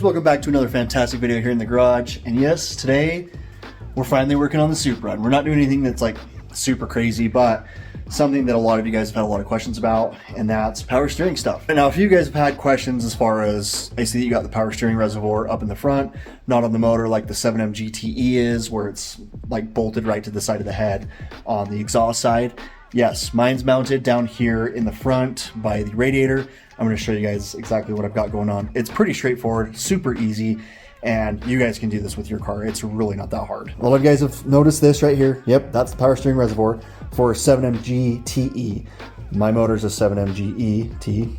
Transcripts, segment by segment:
guys, welcome back to another fantastic video here in the garage. And yes, today we're finally working on the soup run. We're not doing anything that's like super crazy, but something that a lot of you guys have had a lot of questions about, and that's power steering stuff. And now, if you guys have had questions as far as, I see that you got the power steering reservoir up in the front, not on the motor like the 7M GTE is, where it's like bolted right to the side of the head on the exhaust side. Yes, mine's mounted down here in the front by the radiator. I'm going to show you guys exactly what I've got going on. It's pretty straightforward, super easy, and you guys can do this with your car. It's really not that hard. A lot of you guys have noticed this right here. Yep, that's the power steering reservoir for 7M GTE. My motor's a 7M GET,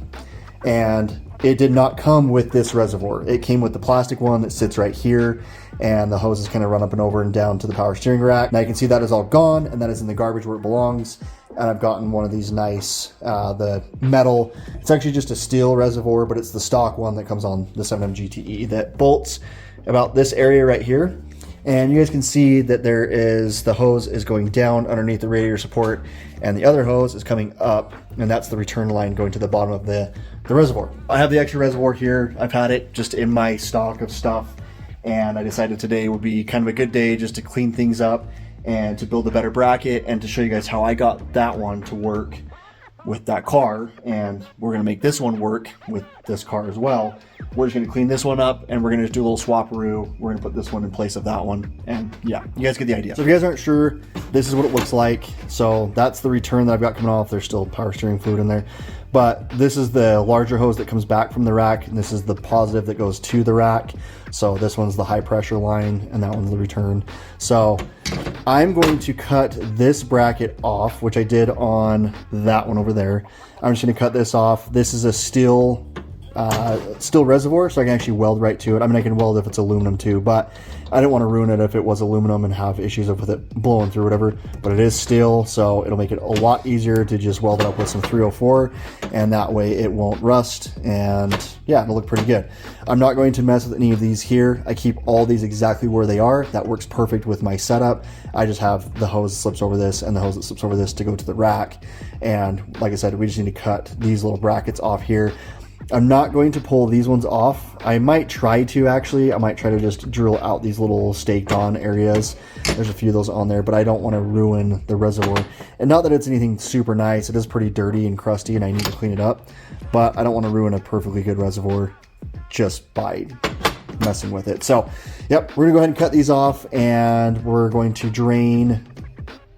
and it did not come with this reservoir. It came with the plastic one that sits right here, and the hoses kind of run up and over and down to the power steering rack. Now you can see that is all gone, and that is in the garbage where it belongs. And I've gotten one of these nice, the metal, it's actually just a steel reservoir, but it's the stock one that comes on the 7M GTE that bolts about this area right here. And you guys can see that there is, the hose is going down underneath the radiator support, and the other hose is coming up, and that's the return line going to the bottom of the reservoir. I have the extra reservoir here. I've had it just in my stock of stuff, and I decided today would be kind of a good day just to clean things up and to build a better bracket and to show you guys how I got that one to work with that car. And we're gonna make this one work with this car as well. We're just gonna clean this one up, and we're gonna just do a little swap-a-roo. We're gonna put this one in place of that one, and yeah, you guys get the idea. So if you guys aren't sure, this is what it looks like. So that's the return that I've got coming off. There's still power steering fluid in there, but this is the larger hose that comes back from the rack, and this is the positive that goes to the rack. So this one's the high pressure line, and that one's the return. So I'm going to cut this bracket off, which I did on that one over there. I'm just going to cut this off. This is a steel reservoir, so I can actually weld right to it. I mean, I can weld if it's aluminum too, but I didn't want to ruin it if it was aluminum and have issues with it blowing through whatever. But it is steel, so it'll make it a lot easier to just weld it up with some 304, and that way it won't rust, and yeah, it'll look pretty good. I'm not going to mess with any of these here. I keep all these exactly where they are. That works perfect with my setup. I just have the hose that slips over this and the hose that slips over this to go to the rack. And like I said, we just need to cut these little brackets off here. I'm not going to pull these ones off. I might try to actually. I might try to just drill out these little staked on areas. There's a few of those on there, but I don't want to ruin the reservoir. And not that it's anything super nice. It is pretty dirty and crusty, and I need to clean it up. But I don't want to ruin a perfectly good reservoir just by messing with it. So, yep, we're going to go ahead and cut these off, and we're going to drain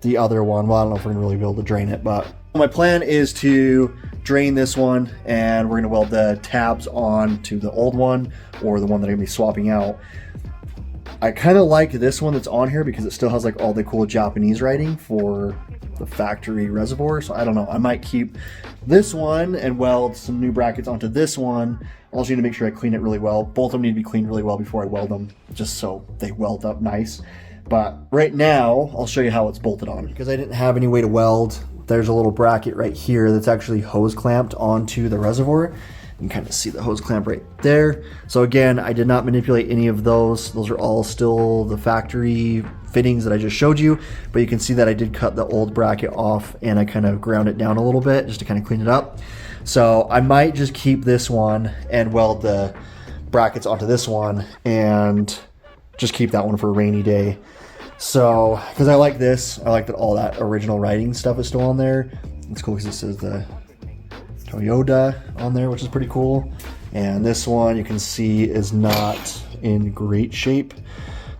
the other one. Well, I don't know if we're going to really be able to drain it, but my plan is to drain this one, and we're going to weld the tabs on to the old one, or the one that I'm going to be swapping out. I kind of like this one that's on here because it still has like all the cool Japanese writing for the factory reservoir. So I don't know, I might keep this one and weld some new brackets onto this one. I also need to make sure I clean it really well. Both of them need to be cleaned really well before I weld them, just so they weld up nice. But right now, I'll show you how it's bolted on. Because I didn't have any way to weld, there's a little bracket right here that's actually hose clamped onto the reservoir. You can kind of see the hose clamp right there. So again, I did not manipulate any of those. Those are all still the factory fittings that I just showed you. But you can see that I did cut the old bracket off, and I kind of ground it down a little bit just to kind of clean it up. So I might just keep this one and weld the brackets onto this one and just keep that one for a rainy day. So, because I like this, I like that all that original writing stuff is still on there. It's cool because it says the Toyota on there, which is pretty cool. And this one you can see is not in great shape.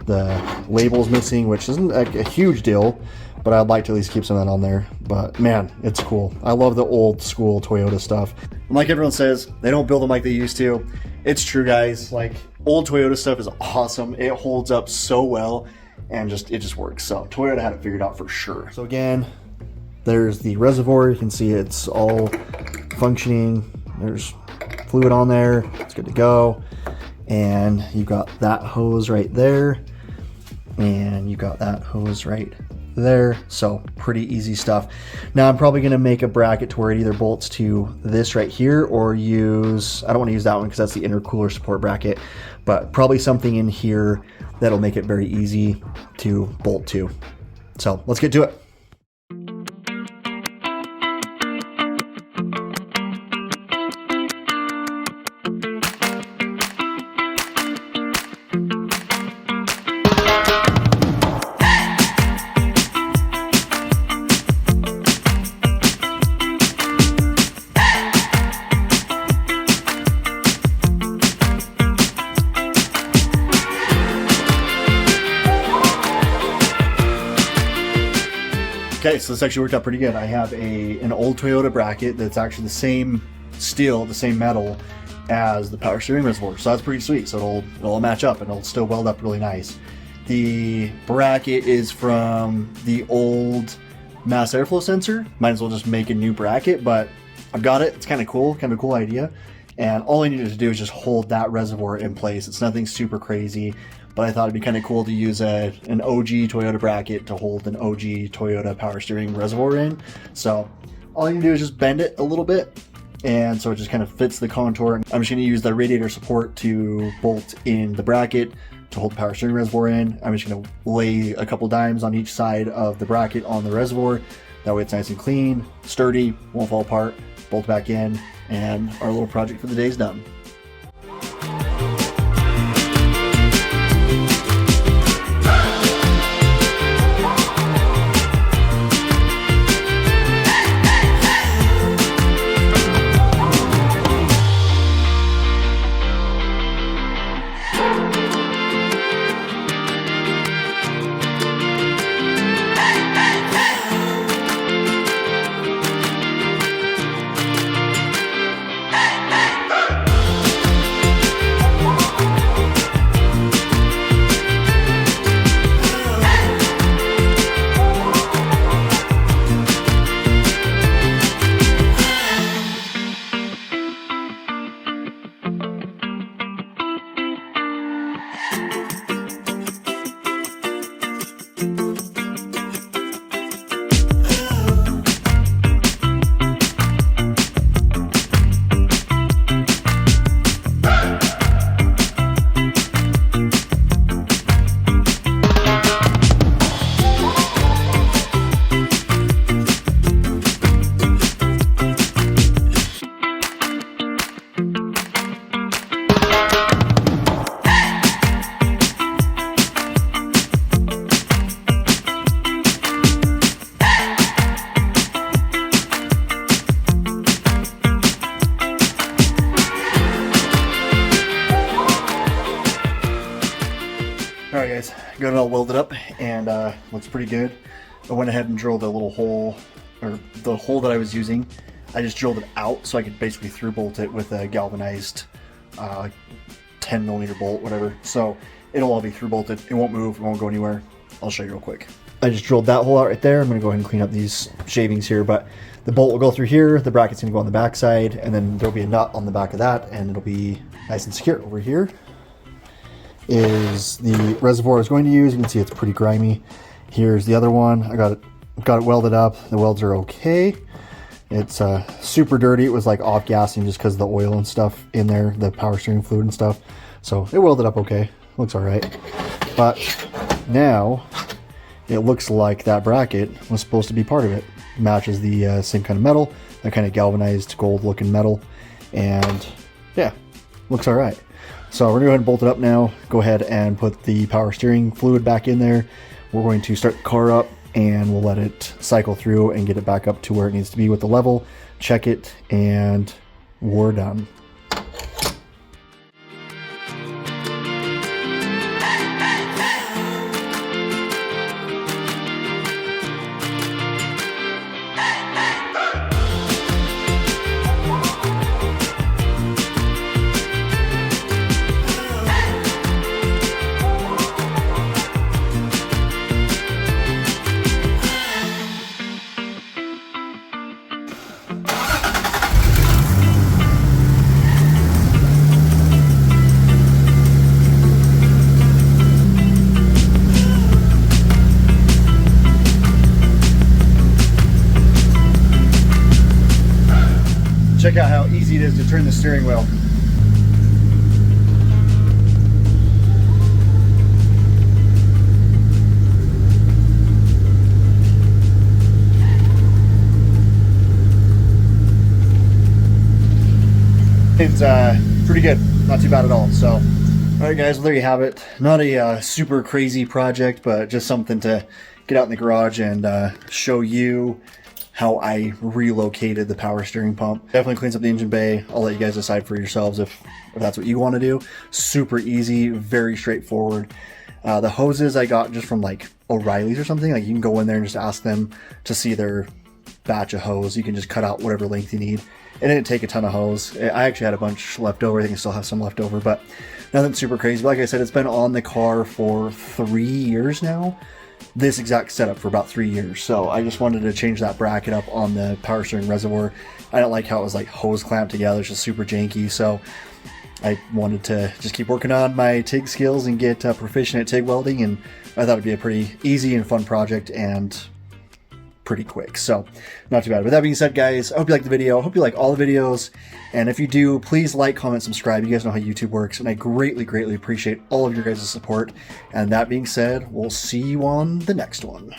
The label's missing, which isn't a huge deal, but I'd like to at least keep some of that on there. But man, it's cool. I love the old school Toyota stuff. And like everyone says, they don't build them like they used to. It's true, guys. Like, old Toyota stuff is awesome. It holds up so well, and it just works. So Toyota had it figured out for sure. So again, there's the reservoir. You can see it's all functioning. There's fluid on there. It's good to go. And you've got that hose right there, and you got that hose right there. So pretty easy stuff. Now I'm probably going to make a bracket to where it either bolts to this right here, or use, I don't want to use that one because that's the intercooler support bracket, but probably something in here that'll make it very easy to bolt to. So let's get to it. Okay, so this actually worked out pretty good. I have an old Toyota bracket that's actually the same steel, the same metal as the power steering reservoir. So that's pretty sweet. So it'll all match up and it'll still weld up really nice. The bracket is from the old mass airflow sensor. Might as well just make a new bracket, but I've got it. It's kind of cool idea. And all I needed to do is just hold that reservoir in place. It's nothing super crazy, but I thought it'd be kind of cool to use an OG Toyota bracket to hold an OG Toyota power steering reservoir in. So all you can do is just bend it a little bit, and so it just kind of fits the contour. I'm just going to use the radiator support to bolt in the bracket to hold the power steering reservoir in. I'm just going to lay a couple dimes on each side of the bracket on the reservoir. That way it's nice and clean, sturdy, won't fall apart, bolt back in, and our little project for the day is done. Alright guys, got it all welded up and looks pretty good. I went ahead and drilled a little hole, or the hole that I was using, I just drilled it out so I could basically through bolt it with a galvanized 10mm bolt, whatever. So it'll all be through bolted, it won't move, it won't go anywhere. I'll show you real quick. I just drilled that hole out right there. I'm going to go ahead and clean up these shavings here, but the bolt will go through here, the bracket's going to go on the back side, and then there'll be a nut on the back of that, and it'll be nice and secure. Over here is the reservoir I was going to use. You can see it's pretty grimy. Here's the other one. I got it welded up. The welds are okay. It's super dirty. It was like off gassing just because of the oil and stuff in there, the power steering fluid and stuff. So it welded up okay. Looks all right. But now it looks like that bracket was supposed to be part of it. Matches the same kind of metal, that kind of galvanized gold looking metal. And yeah, looks all right. So we're gonna go ahead and bolt it up now. Go ahead and put the power steering fluid back in there. We're going to start the car up and we'll let it cycle through and get it back up to where it needs to be with the level. Check it and we're done. Check out how easy it is to turn the steering wheel. It's pretty good, not too bad at all. So, all right guys, well, there you have it. Not a super crazy project, but just something to get out in the garage and show you how I relocated the power steering pump. Definitely cleans up the engine bay. I'll let you guys decide for yourselves if that's what you want to do. Super easy, very straightforward. The hoses I got just from like O'Reilly's or something. Like you can go in there and just ask them to see their batch of hose. You can just cut out whatever length you need. It didn't take a ton of hose. I actually had a bunch left over. I think I still have some left over, but nothing super crazy. But like I said, it's been on the car for 3 years now. This exact setup for about 3 years. So I just wanted to change that bracket up on the power steering reservoir. I don't like how it was like hose clamped together. It's just super janky. So I wanted to just keep working on my TIG skills and get proficient at TIG welding. And I thought it'd be a pretty easy and fun project and pretty quick. So not too bad. With that being said, guys, I hope you like the video. I hope you like all the videos. And if you do, please like, comment, subscribe. You guys know how YouTube works. And I greatly, greatly appreciate all of your guys' support. And that being said, we'll see you on the next one.